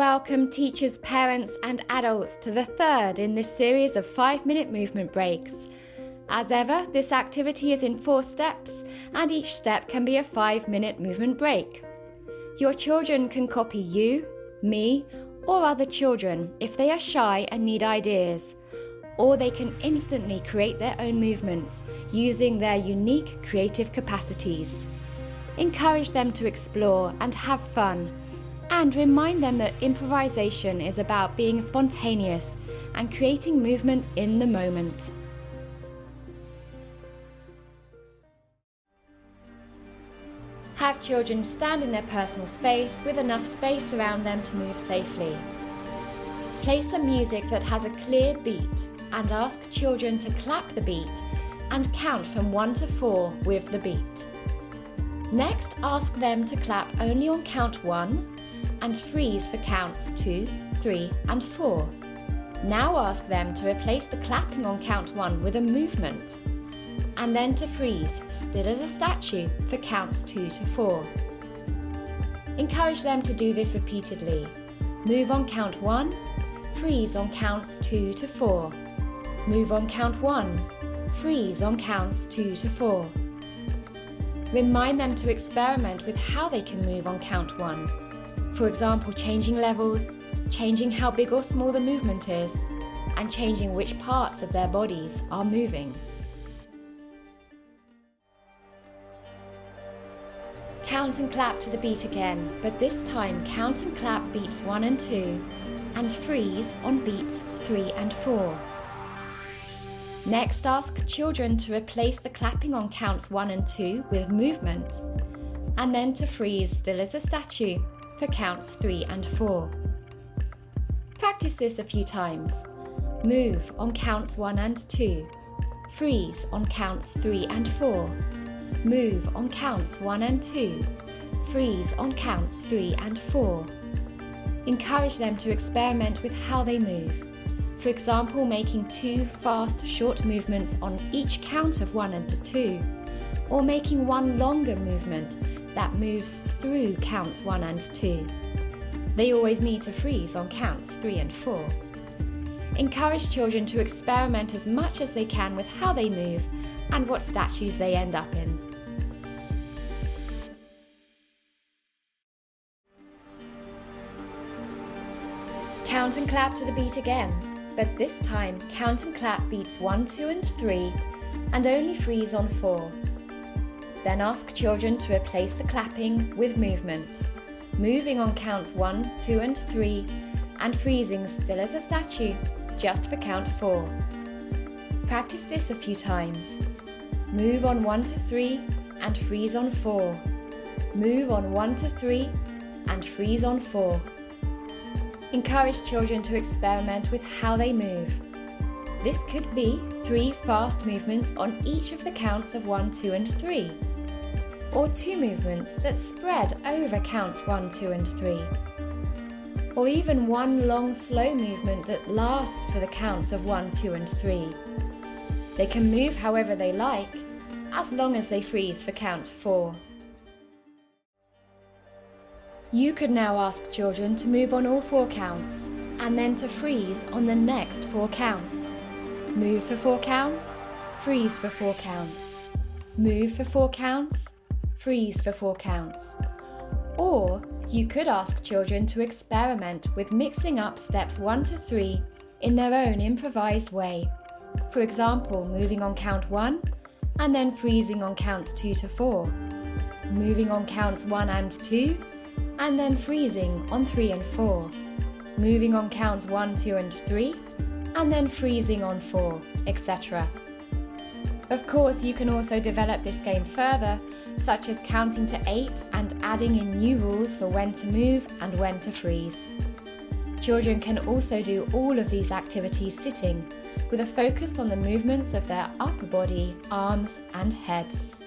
welcome teachers, parents and adults to the third in this series of 5-minute movement breaks. As ever, this activity is in 4 steps and each step can be a 5-minute movement break. Your children can copy you, me or other children if they are shy and need ideas, or they can instantly create their own movements using their unique creative capacities. Encourage them to explore and have fun, and remind them that improvisation is about being spontaneous and creating movement in the moment. Have children stand in their personal space with enough space around them to move safely. Play some music that has a clear beat and ask children to clap the beat and count from 1 to 4 with the beat. Next, ask them to clap only on count 1 and freeze for counts 2, 3 and 4. Now ask them to replace the clapping on count 1 with a movement, and then to freeze, still as a statue, for counts 2 to 4. Encourage them to do this repeatedly. Move on count 1, freeze on counts 2 to 4. Move on count 1, freeze on counts 2 to 4. Remind them to experiment with how they can move on count 1. For example, changing levels, changing how big or small the movement is, and changing which parts of their bodies are moving. Count and clap to the beat again, but this time count and clap beats 1 and 2, and freeze on beats 3 and 4. Next, ask children to replace the clapping on counts 1 and 2 with movement, and then to freeze still as a statue for counts 3 and 4. Practice this a few times. Move on counts 1 and 2. Freeze on counts 3 and 4. Move on counts 1 and 2. Freeze on counts 3 and 4. Encourage them to experiment with how they move. For example, making 2 fast, short movements on each count of 1 and 2, or making 1 longer movement that moves through counts 1 and 2. They always need to freeze on counts 3 and 4. Encourage children to experiment as much as they can with how they move and what statues they end up in. Count and clap to the beat again, but this time count and clap beats 1, 2 and 3 and only freeze on 4. Then ask children to replace the clapping with movement, moving on counts 1, 2 and 3 and freezing still as a statue just for count 4. Practice this a few times. Move on 1 to 3 and freeze on 4. Move on 1 to 3 and freeze on 4. Encourage children to experiment with how they move. This could be 3 fast movements on each of the counts of 1, 2 and 3, or 2 movements that spread over counts 1, 2 and 3, or even 1 long slow movement that lasts for the counts of 1, 2 and 3. They can move however they like, as long as they freeze for count 4. You could now ask children to move on all 4 counts, and then to freeze on the next 4 counts. Move for 4 counts, freeze for 4 counts. Move for 4 counts, freeze for 4 counts. Or you could ask children to experiment with mixing up steps 1 to 3 in their own improvised way. For example, moving on count 1 and then freezing on counts 2 to 4. Moving on counts 1 and 2 and then freezing on 3 and 4. Moving on counts 1, 2 and 3 and then freezing on 4, etc. Of course, you can also develop this game further, such as counting to 8 and adding in new rules for when to move and when to freeze. Children can also do all of these activities sitting, with a focus on the movements of their upper body, arms and heads.